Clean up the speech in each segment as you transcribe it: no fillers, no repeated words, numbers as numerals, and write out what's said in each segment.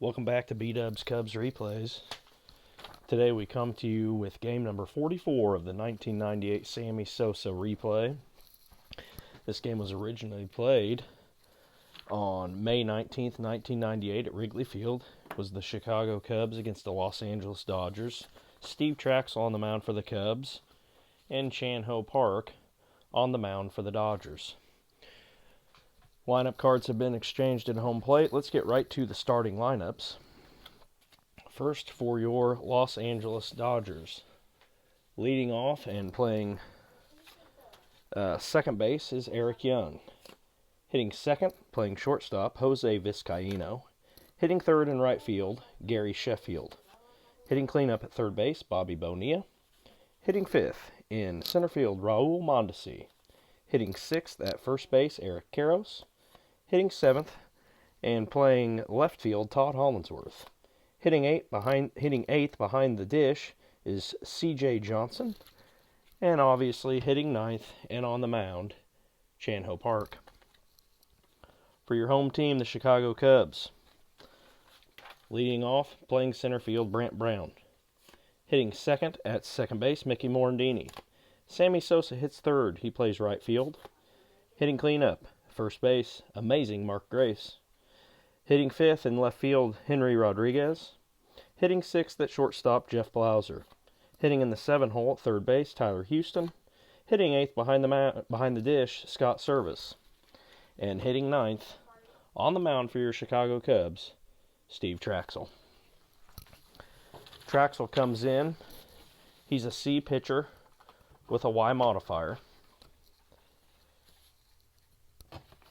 Welcome back to B-Dubs Cubs Replays. Today we come to you with game number 44 of the 1998 Sammy Sosa replay. This game was originally played on May 19th, 1998 at Wrigley Field. It was the Chicago Cubs against the Los Angeles Dodgers. Steve Traxel on the mound for the Cubs, and Chan-Ho Park on the mound for the Dodgers. Lineup cards have been exchanged at home plate. Let's get right to the starting lineups. First, for your Los Angeles Dodgers, leading off and playing second base is Eric Young. Hitting second, playing shortstop, Jose Vizcaino. Hitting third and right field, Gary Sheffield. Hitting cleanup at third base, Bobby Bonilla. Hitting fifth in center field, Raul Mondesi. Hitting sixth at first base, Eric Karros. Hitting seventh and playing left field, Todd Hollandsworth. Hitting eighth behind the dish is C.J. Johnson. And obviously hitting ninth and on the mound, Chan-Ho Park. For your home team, the Chicago Cubs. Leading off, playing center field, Brant Brown. Hitting second at second base, Mickey Morandini. Sammy Sosa hits third. He plays right field. Hitting cleanup, first base, amazing Mark Grace. Hitting fifth in left field, Henry Rodriguez. Hitting sixth at shortstop, Jeff Blauser. Hitting in the seventh hole at third base, Tyler Houston. Hitting eighth behind the dish, Scott Service. And hitting ninth on the mound for your Chicago Cubs, Steve Traxel. Traxel comes in. He's a C pitcher with a Y modifier.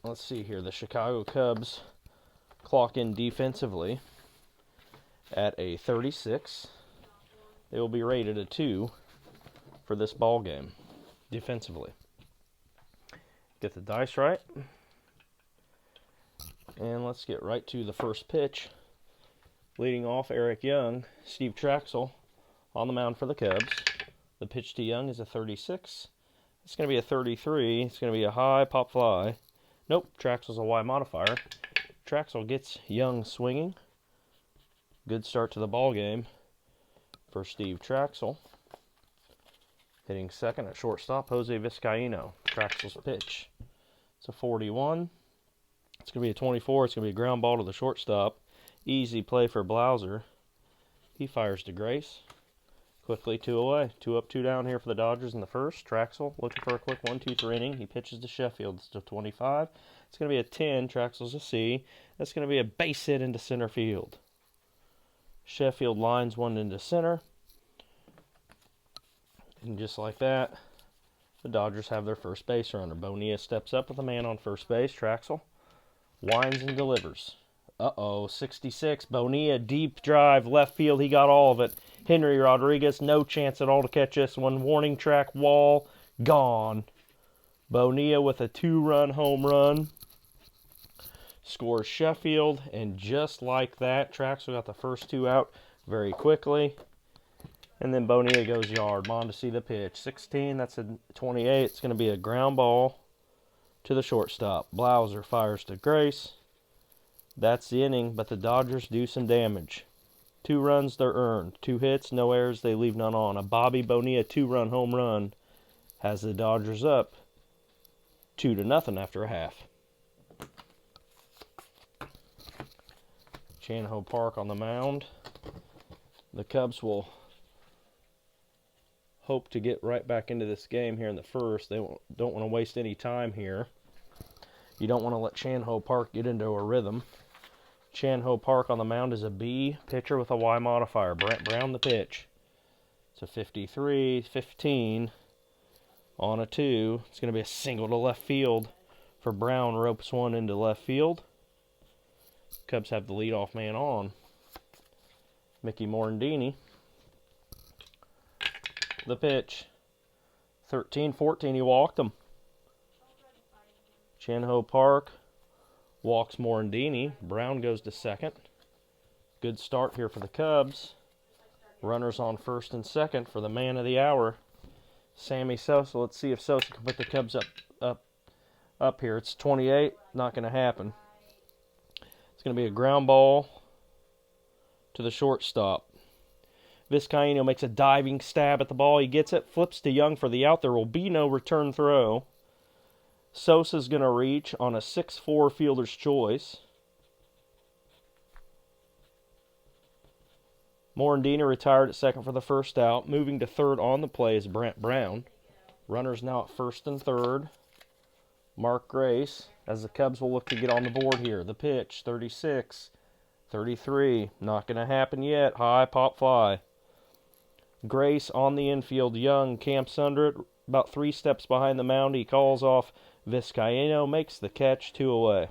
Let's see here. The Chicago Cubs clock in defensively at a 36. They will be rated a 2 for this ball game defensively. Get the dice right. And let's get right to the first pitch. Leading off, Eric Young, Steve Traxel on the mound for the Cubs. The pitch to Young is a 36. It's going to be a 33. It's going to be a high pop fly. Nope, Traxel's a Y modifier. Traxel gets Young swinging. Good start to the ball game for Steve Traxel. Hitting second at shortstop, Jose Vizcaino. Traxel's pitch. It's a 41. It's going to be a 24. It's going to be a ground ball to the shortstop. Easy play for Blauser. He fires to Grace. Quickly 2 away. 2 up, 2 down here for the Dodgers in the first. Traxel looking for a quick 1-2 inning. He pitches to Sheffield. It's a 25. It's going to be a 10. Traxel's a C. That's going to be a base hit into center field. Sheffield lines one into center. And just like that, the Dodgers have their first base runner. Bonilla steps up with a man on first base. Traxel winds and delivers. 66. Bonilla, deep drive, left field. He got all of it. Henry Rodriguez, no chance at all to catch this one. Warning track wall, gone. Bonilla with a 2-run home run. Scores Sheffield, and just like that, Traxel got the first 2 out very quickly. And then Bonilla goes yard. Mondesi the pitch. 16, that's a 28. It's going to be a ground ball to the shortstop. Blauser fires to Grace. That's the inning, but the Dodgers do some damage. 2 runs, they're earned. 2 hits, no errors, they leave none on. A Bobby Bonilla 2-run home run has the Dodgers up 2-0 after a half. Chan-Ho Park on the mound. The Cubs will hope to get right back into this game here in the first. They don't want to waste any time here. You don't want to let Chan-Ho Park get into a rhythm. Chan-Ho Park on the mound is a B, pitcher with a Y modifier. Brant Brown the pitch. It's a 53, 15 on a 2. It's going to be a single to left field for Brown. Ropes one into left field. Cubs have the leadoff man on. Mickey Morandini. The pitch. 13-14, he walked him. Chan-Ho Park walks Morandini. Brown goes to second. Good start here for the Cubs. Runners on first and second for the man of the hour, Sammy Sosa. Let's see if Sosa can put the Cubs up here. It's 28. Not going to happen. It's going to be a ground ball to the shortstop. Vizcaino makes a diving stab at the ball. He gets it, flips to Young for the out. There will be no return throw. Sosa's going to reach on a 6-4 fielder's choice. Morandina retired at second for the first out. Moving to third on the play is Brant Brown. Runners now at first and third. Mark Grace, as the Cubs will look to get on the board here. The pitch, 36, 33. Not going to happen yet. High pop fly. Grace on the infield. Young camps under it. About 3 steps behind the mound. He calls off Vizcaino. Makes the catch. 2 away.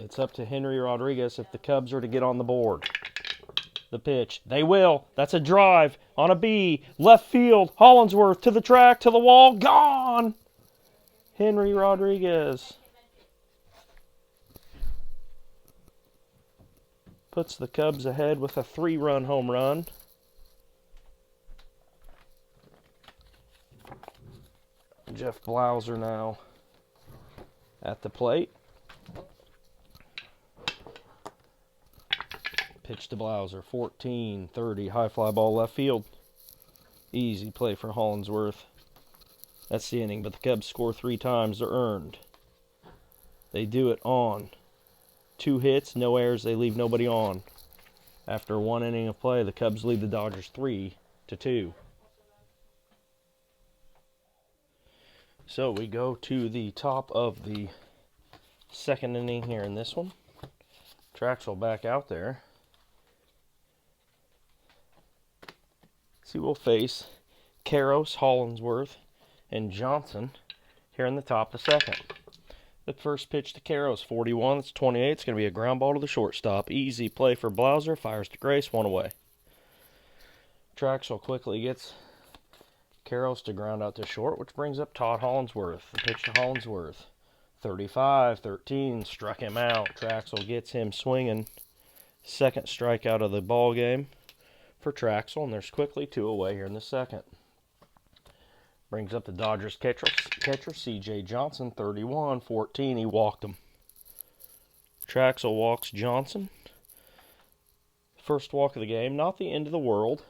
It's up to Henry Rodriguez if the Cubs are to get on the board. The pitch. They will. That's a drive on a B. Left field. Hollingsworth to the track, to the wall. Gone! Henry Rodriguez puts the Cubs ahead with a 3-run home run. Jeff Blauser now at the plate. Pitch to Blauser, 14-30, high fly ball left field. Easy play for Hollingsworth. That's the inning, but the Cubs score 3 times. They're earned. They do it on 2 hits, no errors. They leave nobody on. After 1 inning of play, the Cubs lead the Dodgers 3-2. So we go to the top of the 2nd inning here in this one. Traxel back out there. He will face Karros, Hollingsworth, and Johnson here in the top of the 2nd. The first pitch to Karros, 41, it's 28. It's going to be a ground ball to the shortstop. Easy play for Blauser. Fires to Grace, 1 away. Traxel quickly gets Karros to ground out to short, which brings up Todd Hollingsworth. The pitch to Hollingsworth, 35-13, struck him out. Traxel gets him swinging. 2nd strikeout of the ball game for Traxel, and there's quickly 2 away here in the 2nd. Brings up the Dodgers catcher C.J. Johnson, 31-14. He walked him. Traxel walks Johnson. First walk of the game, not the end of the world,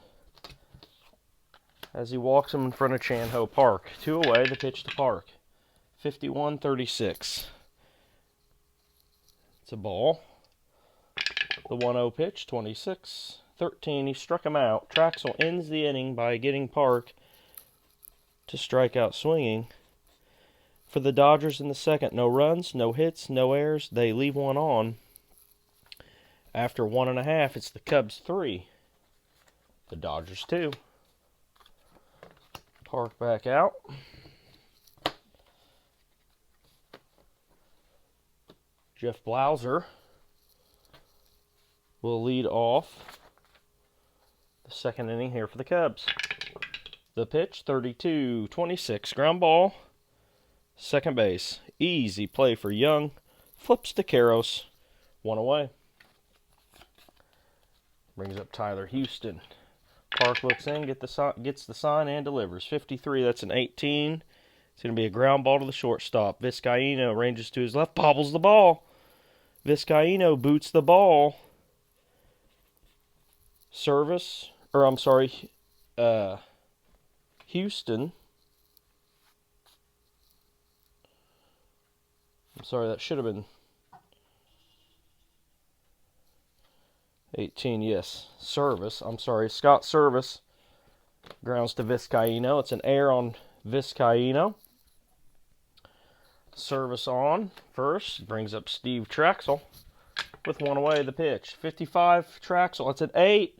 as he walks him in front of Chanho Park. 2 away, the pitch to Park, 51-36. It's a ball. The 1-0 pitch, 26-13. He struck him out. Traxel ends the inning by getting Park to strike out swinging. For the Dodgers in the 2nd, no runs, no hits, no errors. They leave 1 on. After 1.5, it's the Cubs 3, the Dodgers 2. Park back out. Jeff Blauser will lead off the 2nd inning here for the Cubs. The pitch, 32-26, ground ball, 2nd base. Easy play for Young. Flips to Karros, 1 away. Brings up Tyler Houston. Park looks in, gets the sign, and delivers. 53, that's an 18. It's going to be a ground ball to the shortstop. Vizcaino ranges to his left, bobbles the ball. Vizcaino boots the ball. Houston. I'm sorry, that should have been 18, yes. Scott Service grounds to Vizcaino. It's an error on Vizcaino. Service on first. Brings up Steve Traxel with 1 away. The pitch. 55, Traxel. It's an 8.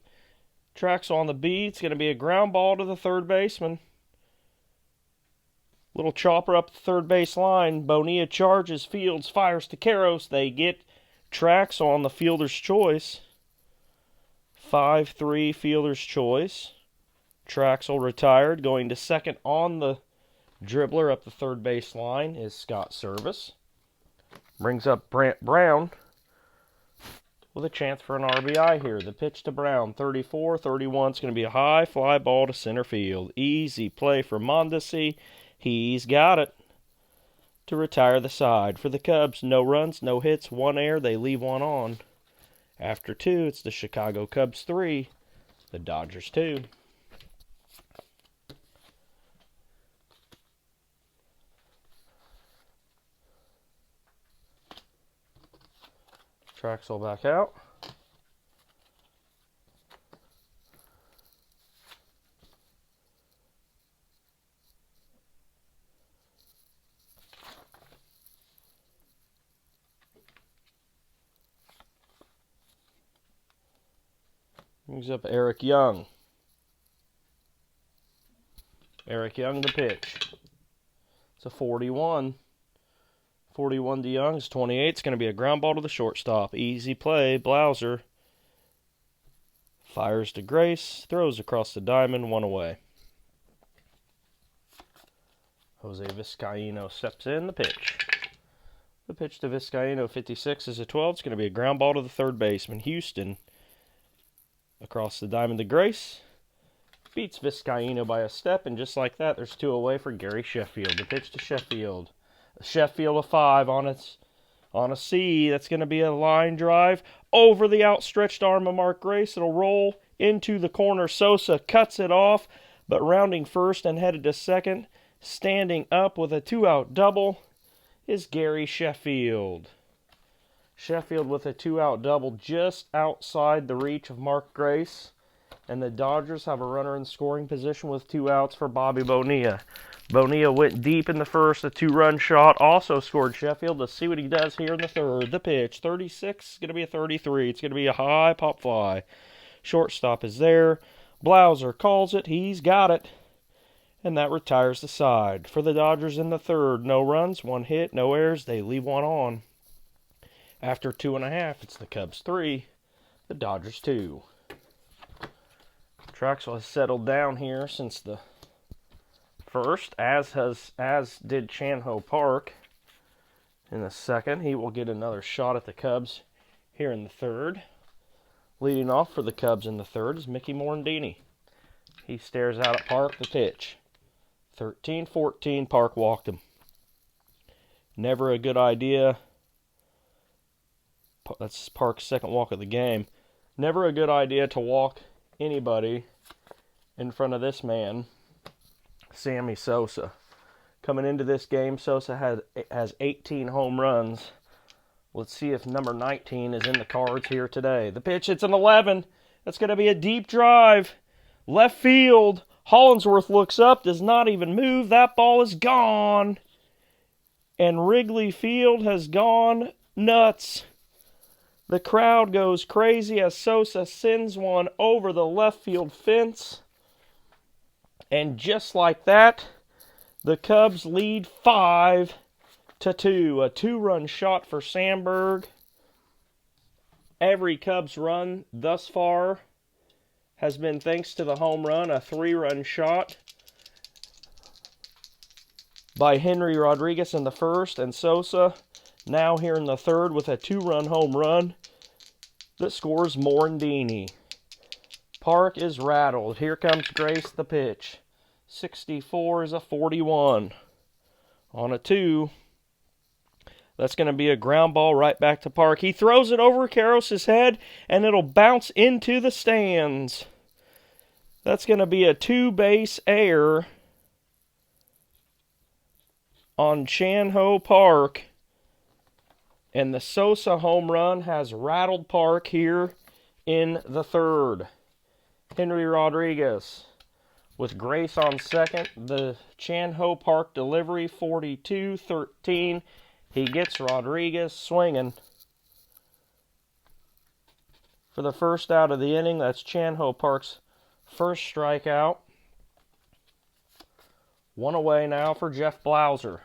Traxel on the beat. It's going to be a ground ball to the 3rd baseman. Little chopper up the 3rd base line. Bonilla charges, fields, fires to Karros. They get Traxel on the fielder's choice. 5-3 fielder's choice. Traxel retired. Going to 2nd on the dribbler up the 3rd base line is Scott Service. Brings up Brant Brown with a chance for an RBI here. The pitch to Brown, 34-31. It's going to be a high fly ball to center field. Easy play for Mondesi. He's got it. to retire the side. For the Cubs, no runs, no hits, 1 error. They leave 1 on. After 2, it's the Chicago Cubs 3, the Dodgers 2. Traxel back out. Brings up Eric Young. Eric Young, the pitch. It's a 41. 41 to Young. It's 28. It's going to be a ground ball to the shortstop. Easy play. Blauser fires to Grace. Throws across the diamond. 1 away. Jose Vizcaino steps in. The pitch. The pitch to Vizcaino, 56, is a 12. It's going to be a ground ball to the third baseman. Houston across the diamond to Grace. Beats Vizcaino by a step, and just like that, there's 2 away for Gary Sheffield. The pitch to Sheffield. Sheffield a 5 on a C. That's going to be a line drive over the outstretched arm of Mark Grace. It'll roll into the corner. Sosa cuts it off, but rounding first and headed to second, standing up with a 2-out double, is Gary Sheffield. Sheffield with a 2-out double just outside the reach of Mark Grace. And the Dodgers have a runner in scoring position with 2 outs for Bobby Bonilla. Bonilla went deep in the first, a 2-run shot. Also scored Sheffield. Let's see what he does here in the third. The pitch, 36, is going to be a 33. It's going to be a high pop fly. Shortstop is there. Blauser calls it. He's got it. And that retires the side. For the Dodgers in the third, no runs, 1 hit, no errors. They leave 1 on. After 2.5, it's the Cubs 3, the Dodgers 2. Traxel has settled down here since the first, as did Chan-Ho Park in the second. He will get another shot at the Cubs here in the third. Leading off for the Cubs in the third is Mickey Morandini. He stares out at Park. The pitch, 13-14. Park walked him. Never a good idea. That's Park's second walk of the game. Never a good idea to walk anybody in front of this man, Sammy Sosa. Coming into this game, Sosa has 18 home runs. Let's see if number 19 is in the cards here today. The pitch, it's an 11. That's going to be a deep drive. Left field. Hollingsworth looks up, does not even move. That ball is gone. And Wrigley Field has gone nuts. The crowd goes crazy as Sosa sends one over the left field fence. And just like that, the Cubs lead 5-2. A 2-run shot for Sandberg. Every Cubs run thus far has been thanks to the home run, a 3-run shot by Henry Rodriguez in the first, and Sosa now here in the third with a 2-run home run that scores Morandini. Park is rattled. Here comes Grace, the pitch. 64 is a 41. On a 2. That's going to be a ground ball right back to Park. He throws it over Karros' head, and it'll bounce into the stands. That's going to be a 2-base error on Chan-Ho Park. And the Sosa home run has rattled Park here in the third. Henry Rodriguez with Grace on second. The Chan-Ho Park delivery, 42-13. He gets Rodriguez swinging. For the first out of the inning, that's Chan-Ho Park's first strikeout. 1 away now for Jeff Blauser.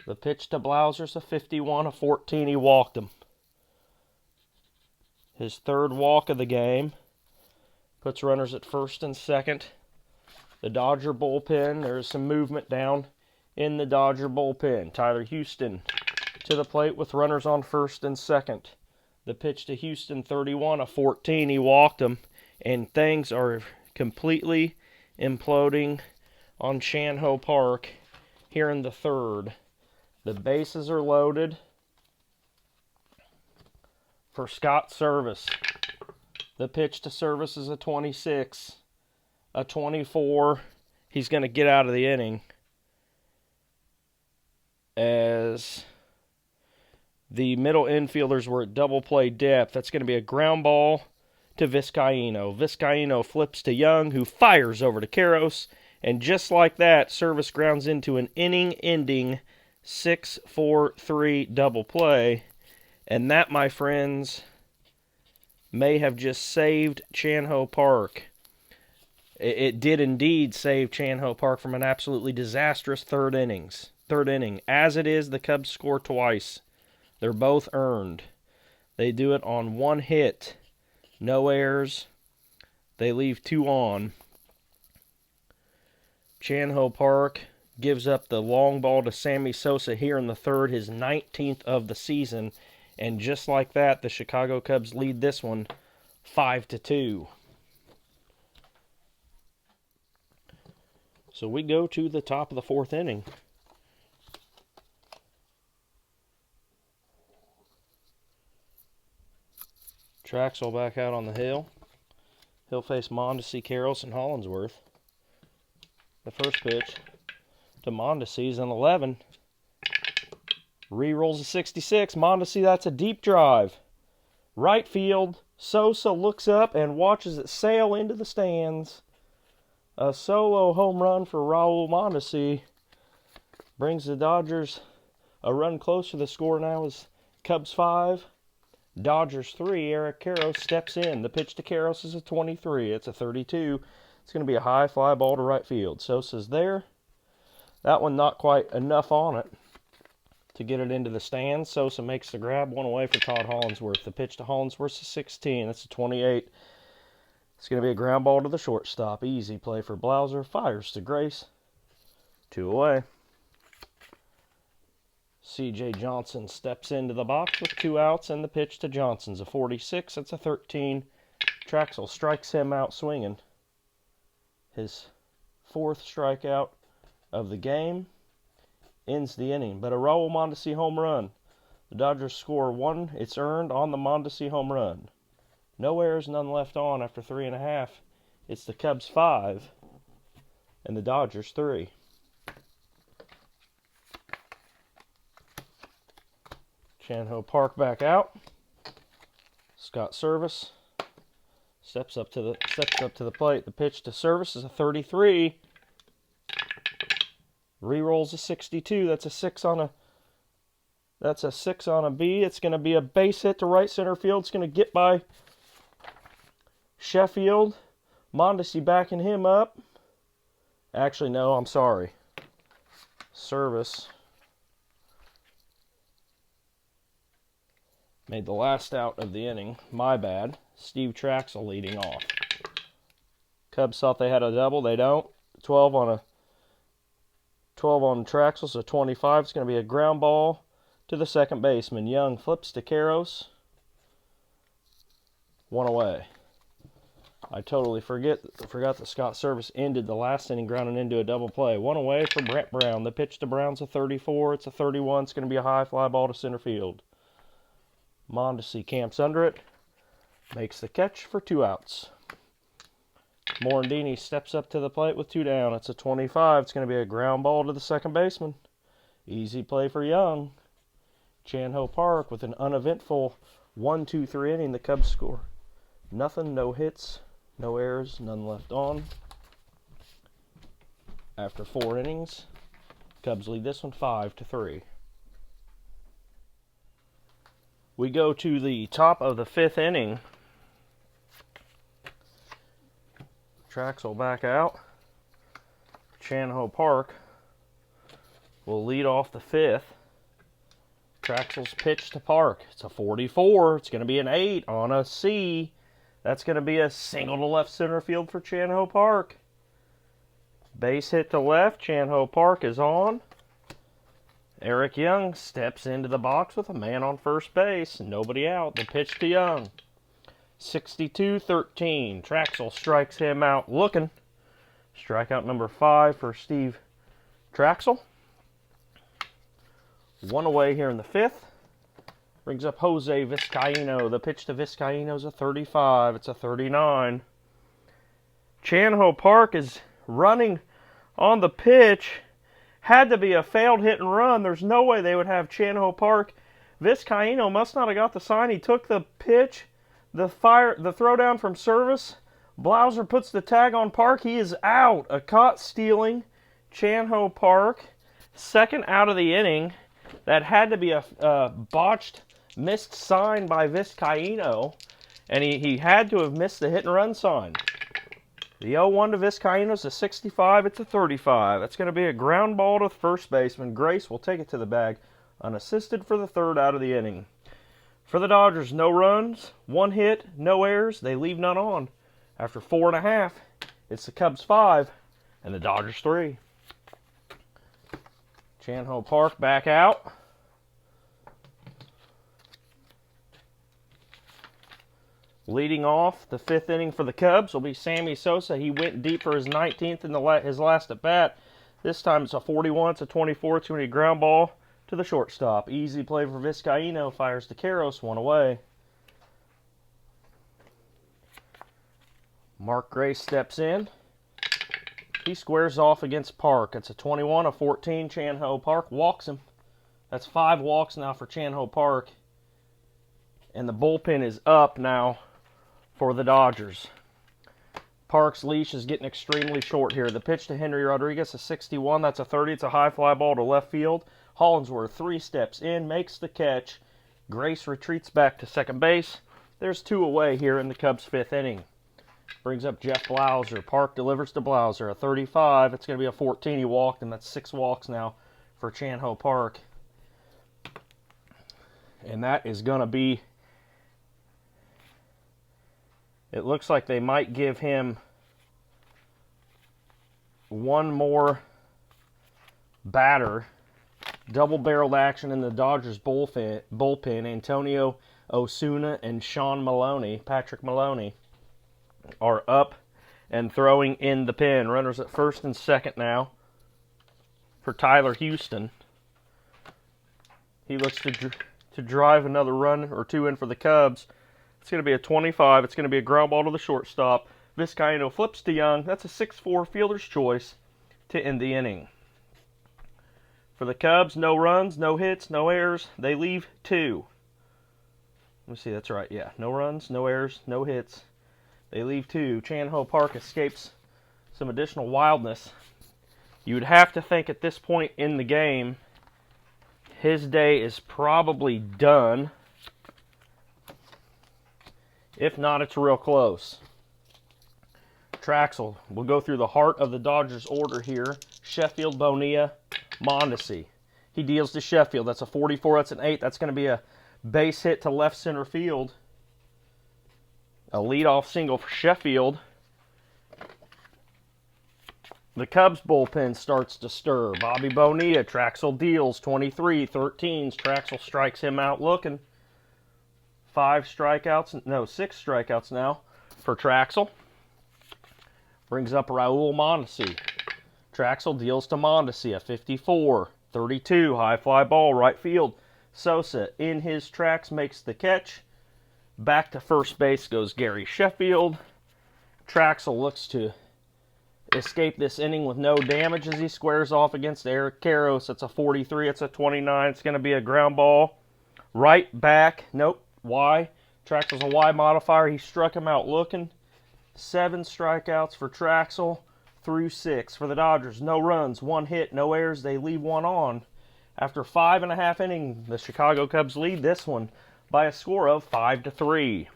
The pitch to Blauser's a 51, a 14. He walked him. His third walk of the game. Puts runners at first and second. The Dodger bullpen, there's some movement down in the Dodger bullpen. Tyler Houston to the plate with runners on first and second. The pitch to Houston, 31, a 14. He walked him. And things are completely imploding on Chan-Ho Park here in the third. The bases are loaded for Scott Service. The pitch to Service is a 26, a 24. He's going to get out of the inning as the middle infielders were at double play depth. That's going to be a ground ball to Vizcaino. Vizcaino flips to Young, who fires over to Karros. And just like that, Service grounds into an inning-ending 6-4-3 double play. And that, my friends, may have just saved Chan-Ho Park. It did indeed save Chan-Ho Park from an absolutely disastrous third inning. As it is, the Cubs score twice. They're both earned. They do it on one hit. No errors. They leave 2 on. Chan-Ho Park gives up the long ball to Sammy Sosa here in the third, his 19th of the season. And just like that, the Chicago Cubs lead this one 5-2. So we go to the top of the 4th inning. Traxel back out on the hill. He'll face Mondesi, Karros, and Hollinsworth. The first pitch to Mondesi is an 11. Re-rolls a 66. Mondesi, that's a deep drive. Right field. Sosa looks up and watches it sail into the stands. A solo home run for Raul Mondesi brings the Dodgers a run closer. The score now is Cubs 5, Dodgers 3. Eric Karros steps in. The pitch to Karros is a 23. It's a 32. It's going to be a high fly ball to right field. Sosa's there. That one not quite enough on it to get it into the stands. Sosa makes the grab, one away for Todd Hollinsworth. The pitch to Hollinsworth is 16. That's a 28. It's going to be a ground ball to the shortstop. Easy play for Blauser. Fires to Grace. 2 away. C.J. Johnson steps into the box with 2 outs, and the pitch to Johnson's a 46. That's a 13. Traxel strikes him out swinging. His 4th strikeout of the game ends the inning. But a Raul Mondesi home run. The Dodgers score 1. It's earned on the Mondesi home run. No errors, none left on after 3.5. It's the Cubs 5 and the Dodgers 3. Chan-Ho Park back out. Scott Service steps up to the plate. The pitch to Service is a 33. Re-rolls a 62. That's a 6 on a B. It's going to be a base hit to right center field. It's going to get by Sheffield. Mondesi backing him up. Actually, no, I'm sorry. Service made the last out of the inning. My bad. Steve Traxel leading off. Cubs thought they had a double. They don't. 12 on Traxel, so 25. It's going to be a ground ball to the second baseman. Young flips to Karros. 1 away. I totally forgot that Scott Service ended the last inning grounding into a double play. 1 away for Brent Brown. The pitch to Brown's a 34. It's a 31. It's going to be a high fly ball to center field. Mondesi camps under it. Makes the catch for 2 outs. Morandini steps up to the plate with 2 down. It's a 25. It's going to be a ground ball to the second baseman. Easy play for Young. Chan-Ho Park with an uneventful 1-2-3 inning. The Cubs score nothing, no hits, no errors, none left on. After 4 innings, Cubs lead this one 5-3. We go to the top of the 5th inning. Traxel back out. Chan-Ho Park will lead off the 5th. Traxel's pitch to Park. It's a 44. It's going to be an 8 on a C. That's going to be a single to left center field for Chan-Ho Park. Base hit to left. Chan-Ho Park is on. Eric Young steps into the box with a man on first base. Nobody out. The pitch to Young. 62-13. Traxel strikes him out looking. Strikeout number 5 for Steve Traxel. One away here in the 5th. Brings up Jose Vizcaino. The pitch to Vizcaino is a 35. It's a 39. Chanho Park is running on the pitch. Had to be a failed hit and run. There's no way they would have Chanho Park. Vizcaino must not have got the sign. He took the pitch, the throw down from service. Blauser puts the tag on Park. He is out. A caught stealing Chanho Park. Second out of the inning. That had to be a botched, missed sign by Vizcaino. And he had to have missed the hit and run sign. The 0-1 to Vizcaino is a 65. It's a 35. That's going to be a ground ball to first baseman. Grace will take it to the bag, unassisted for the 3rd out of the inning. For the Dodgers, no runs, 1 hit, no errors. They leave none on. After 4.5, it's the Cubs 5 and the Dodgers 3. Chanho Park back out. Leading off the 5th inning for the Cubs will be Sammy Sosa. He went deep for his 19th in his last at bat. This time it's a 41, it's a 24, it's going to be a ground ball to the shortstop. Easy play for Vizcaino, fires to Karros, 1 away. Mark Grace steps in. He squares off against Park. It's a 21, a 14. Chanho Park walks him. That's 5 walks now for Chanho Park. And the bullpen is up now for the Dodgers. Park's leash is getting extremely short here. The pitch to Henry Rodriguez, a 61. That's a 30. It's a high fly ball to left field. Hollinsworth 3 steps in, makes the catch. Grace retreats back to second base. There's 2 away here in the Cubs' 5th inning. Brings up Jeff Blauser. Park delivers to Blauser, a 35. It's going to be a 14. He walked, and that's 6 walks now for Chanho Park. And that is going to be... It looks like they might give him 1 more batter. Double-barreled action in the Dodgers bullpen. Antonio Osuna and Sean Maloney, Patrick Maloney, are up and throwing in the pen. Runners at first and second now for Tyler Houston. He looks to drive another run or 2 in for the Cubs. It's going to be a 25. It's going to be a ground ball to the shortstop. Vizcaino flips to Young. That's a 6-4 fielder's choice to end the inning. For the Cubs, no runs, no hits, no errors. They leave 2. Let me see, that's right, yeah. No runs, no errors, no hits. They leave 2. Chanho Park escapes some additional wildness. You would have to think at this point in the game, his day is probably done. If not, it's real close. Traxel will go through the heart of the Dodgers order here. Sheffield, Bonilla, Mondesi. He deals to Sheffield. That's a 44. That's an 8. That's going to be a base hit to left center field. A leadoff single for Sheffield. The Cubs bullpen starts to stir. Bobby Bonilla, Traxel deals 23, 13s. Traxel strikes him out looking. 6 strikeouts now for Traxel. Brings up Raul Mondesi. Traxel deals to Mondesi, a 54, 32, high fly ball, right field. Sosa in his tracks makes the catch. Back to first base goes Gary Sheffield. Traxel looks to escape this inning with no damage as he squares off against Eric Karros. It's a 43, it's a 29. It's going to be a ground ball. Right back. Nope. Y. Traxel's a Y modifier. He struck him out looking. 7 strikeouts for Traxel through 6 for the Dodgers. No runs, 1 hit, no errors. They leave 1 on. After 5.5 innings, the Chicago Cubs lead this one by a score of 5-3.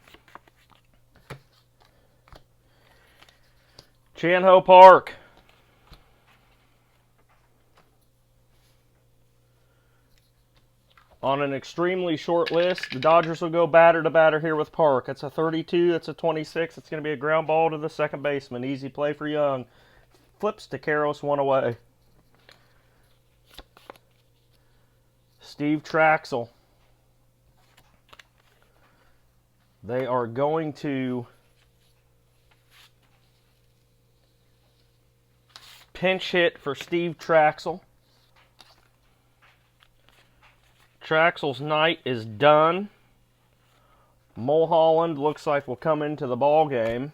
Chanho Park. On an extremely short list, the Dodgers will go batter to batter here with Park. It's a 32, it's a 26. It's going to be a ground ball to the second baseman. Easy play for Young. Flips to Karros, 1 away. Steve Traxel. They are going to pinch hit for Steve Traxel. Traxel's night is done. Mulholland looks like will come into the ball game.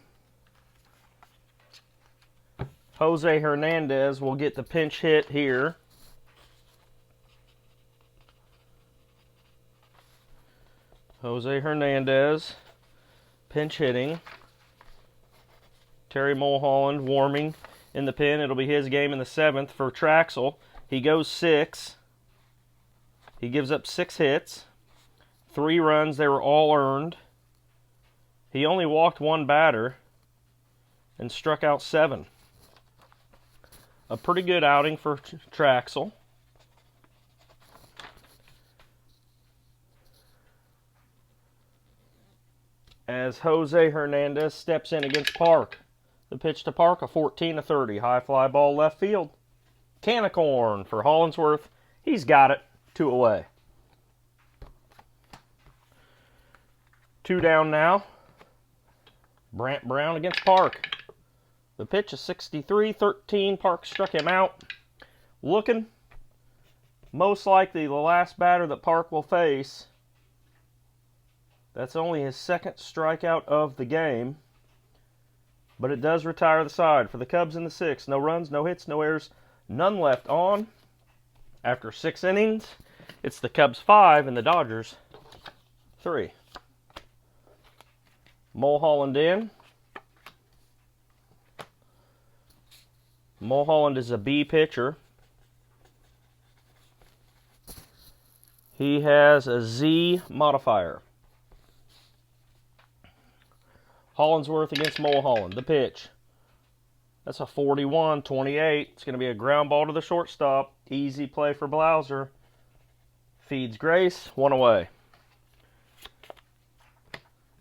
Jose Hernandez will get the pinch hit here. Jose Hernandez pinch hitting. Terry Mulholland warming in the pen. It'll be his game in the 7th for Traxel. He goes 6. He gives up 6 hits. 3 runs. They were all earned. He only walked 1 batter and struck out 7. A pretty good outing for Traxel. As Jose Hernandez steps in against Park. The pitch to Park, a 14-30. High fly ball left field. Can of corn for Hollinsworth. He's got it. 2 away. 2 down now. Brant Brown against Park. The pitch is 63-13. Park struck him out. Looking most likely the last batter that Park will face. That's only his 2nd strikeout of the game. But it does retire the side for the Cubs in the 6th. No runs, no hits, no errors, none left on. After 6 innings, it's the Cubs 5 and the Dodgers 3. Mulholland in. Mulholland is a B pitcher. He has a Z modifier. Hollinsworth against Mulholland. The pitch. That's a 41-28. It's going to be a ground ball to the shortstop. Easy play for Blauser. Feeds Grace. 1 away.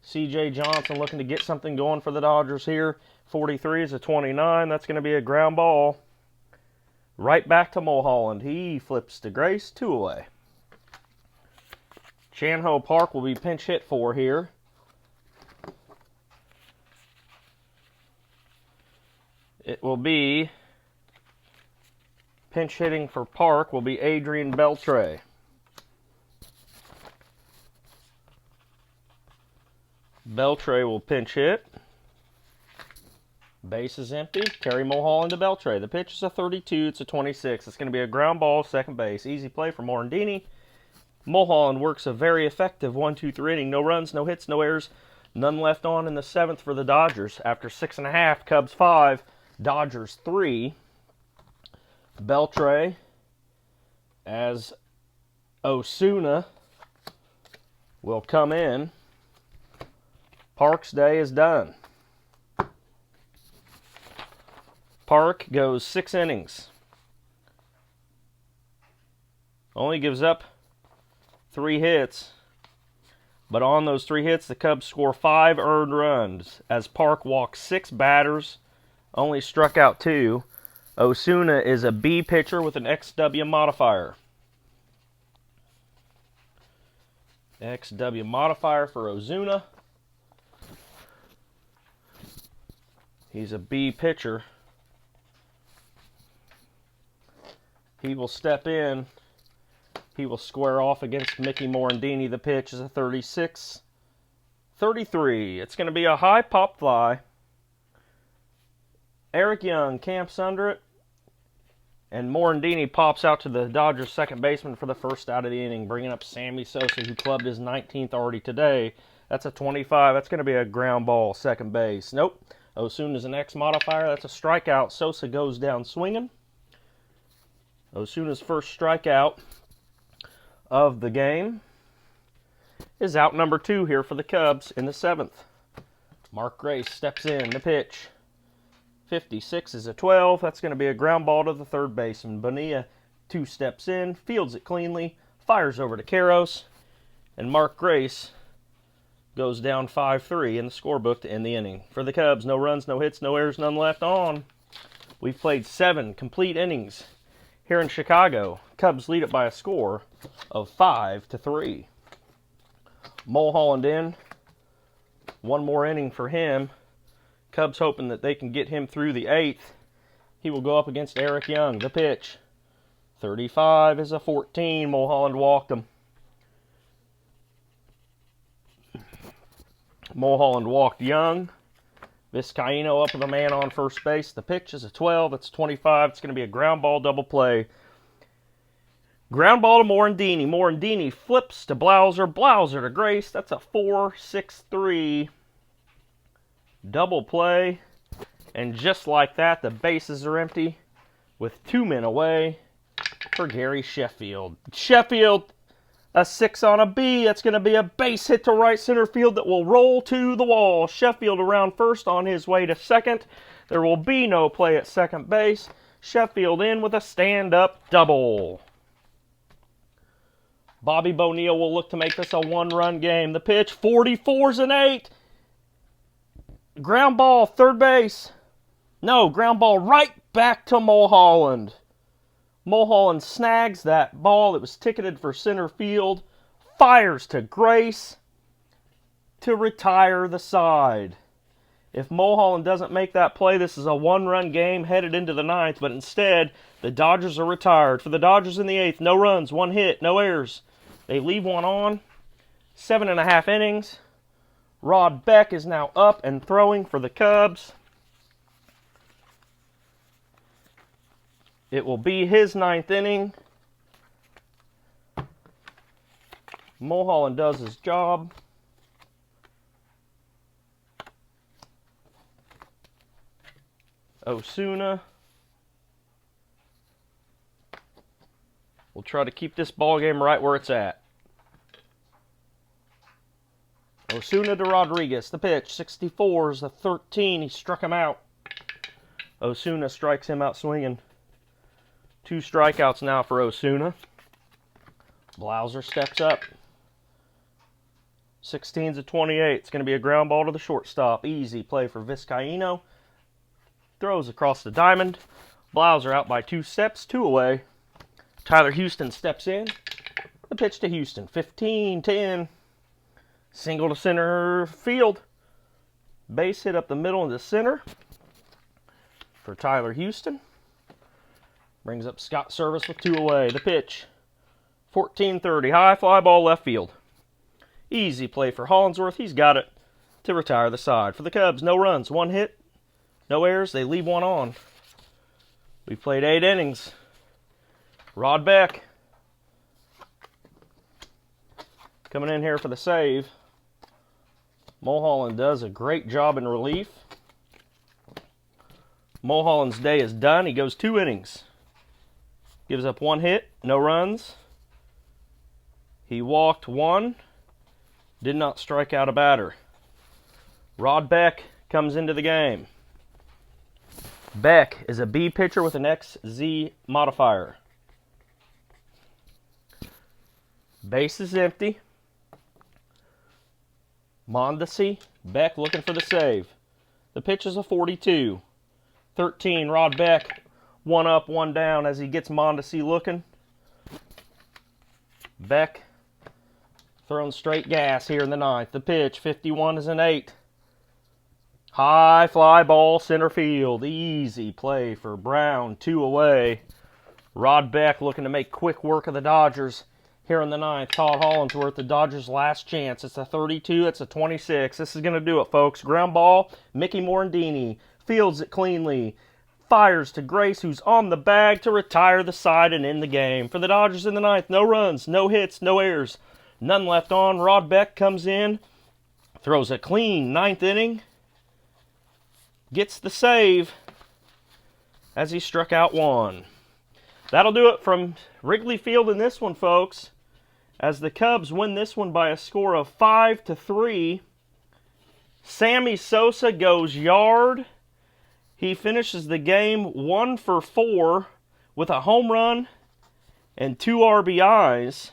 C.J. Johnson looking to get something going for the Dodgers here. 43 is a 29. That's going to be a ground ball. Right back to Mulholland. He flips to Grace. 2 away. Chanho Park will be pinch hit for here. It will be pinch hitting for Park will be Adrian Beltre. Beltre will pinch hit. Base is empty. Terry Mulholland to Beltre. The pitch is a 32. It's a 26. It's going to be a ground ball, second base. Easy play for Morandini. Mulholland works a very effective 1-2-3 inning. No runs, no hits, no errors. None left on in the 7th for the Dodgers. After 6.5, Cubs 5, Dodgers 3. Beltre as Osuna will come in. Park's day is done. Park goes 6 innings. Only gives up 3 hits. But on those 3 hits, the Cubs score 5 earned runs. As Park walks 6 batters, only struck out 2. Osuna is a B pitcher with an XW modifier. XW modifier for Osuna. He's a B pitcher. He will step in. He will square off against Mickey Morandini. The pitch is a 36-33. It's going to be a high pop fly. Eric Young camps under it. And Morandini pops out to the Dodgers second baseman for the first out of the inning, bringing up Sammy Sosa, who clubbed his 19th already today. That's a 25. That's going to be a ground ball, second base. Nope. Osuna's an X modifier. That's a strikeout. Sosa goes down swinging. Osuna's first strikeout of the game is out number 2 here for the Cubs in the 7th. Mark Grace steps in. The pitch. 56 is a 12. That's going to be a ground ball to the third baseman. Bonilla 2 steps in, fields it cleanly, fires over to Karros, and Mark Grace goes down 5-3 in the scorebook to end the inning. For the Cubs, no runs, no hits, no errors, none left on. We've played 7 complete innings here in Chicago. Cubs lead it by a score of 5-3. Mulholland in. 1 more inning for him. Cubs hoping that they can get him through the 8th. He will go up against Eric Young. The pitch. 35 is a 14. Mulholland walked him. Mulholland walked young. Vizcaíno up with a man on first base. The pitch is a 12. It's 25. It's going to be a ground ball double play. Ground ball to Morandini. Morandini flips to Blauser. Blauser to Grace. That's a 4-6-3 double play. And just like that, the bases are empty with 2 men away for Gary Sheffield. Sheffield, a 6 on a B. That's going to be a base hit to right center field that will roll to the wall. Sheffield around first on his way to second. There will be no play at second base. Sheffield in with a stand-up double. Bobby Bonilla will look to make this a 1-run game. The pitch, 44's an 8. Ground ball, third base. No, ground ball right back to Mulholland. Mulholland snags that ball. It was ticketed for center field. Fires to Grace to retire the side. If Mulholland doesn't make that play, this is a 1-run game headed into the 9th. But instead, the Dodgers are retired. For the Dodgers in the 8th, no runs, 1 hit, no errors. They leave one on. 7.5 innings. Rod Beck is now up and throwing for the Cubs. It will be his 9th inning. Mulholland does his job. Osuna will try to keep this ball game right where it's at. Osuna to Rodriguez. The pitch, 64 is a 13. He struck him out. Osuna strikes him out swinging. 2 strikeouts now for Osuna. Blauser steps up. 16's a 28. It's going to be a ground ball to the shortstop. Easy play for Vizcaíno. Throws across the diamond. Blauser out by 2 steps, 2 away. Tyler Houston steps in. The pitch to Houston. 15-10. Single to center field. Base hit up the middle into center for Tyler Houston. Brings up Scott Service with 2 away. The pitch, 14-30. High fly ball left field. Easy play for Hollingsworth. He's got it to retire the side. For the Cubs, no runs, 1 hit, no errors. They leave one on. We've played 8 innings. Rod Beck coming in here for the save. Mulholland does a great job in relief. Mulholland's day is done. He goes 2 innings. Gives up 1 hit, no runs. He walked 1. Did not strike out a batter. Rod Beck comes into the game. Beck is a B pitcher with an XZ modifier. Base is empty. Mondesi. Beck looking for the save. The pitch is a 42. 13, Rod Beck. 1 up, 1 down as he gets Mondesi looking. Beck throwing straight gas here in the 9th. The pitch, 51 is an 8. High fly ball center field. Easy play for Brown. 2 away. Rod Beck looking to make quick work of the Dodgers here in the 9th. Todd Hollingsworth, the Dodgers' last chance. It's a 32. It's a 26. This is going to do it, folks. Ground ball. Mickey Morandini fields it cleanly. Fires to Grace, who's on the bag to retire the side and end the game. For the Dodgers in the 9th, no runs, no hits, no errors. None left on. Rod Beck comes in. Throws a clean 9th inning. Gets the save as he struck out 1. That'll do it from Wrigley Field in this one, folks. As the Cubs win this one by a score of 5-3. Sammy Sosa goes yard. He finishes the game 1 for 4 with a home run and 2 RBIs.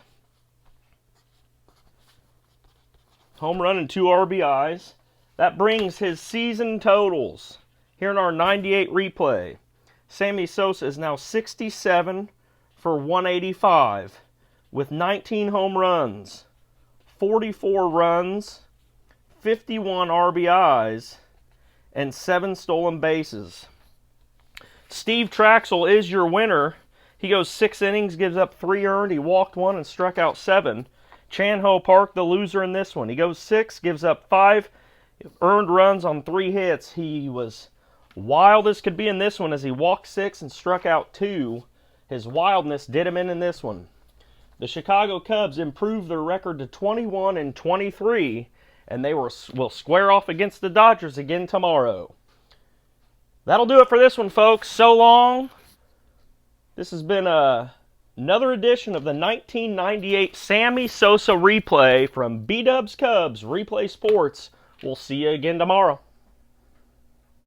Home run and 2 RBIs. That brings his season totals here in our 98 replay. Sammy Sosa is now 67 for 185 with 19 home runs, 44 runs, 51 RBIs, and 7 stolen bases. Steve Traxel is your winner. He goes 6 innings, gives up 3 earned. He walked 1 and struck out 7. Chan Ho Park, the loser in this one. He goes 6, gives up 5, Earned runs on 3 hits. He was wild as could be in this one as he walked 6 and struck out 2. His wildness did him in this one. The Chicago Cubs improved their record to 21-23, and they will square off against the Dodgers again tomorrow. That'll do it for this one, folks. So long. This has been another edition of the 1998 Sammy Sosa replay from B-Dubs Cubs Replay Sports. We'll see you again tomorrow.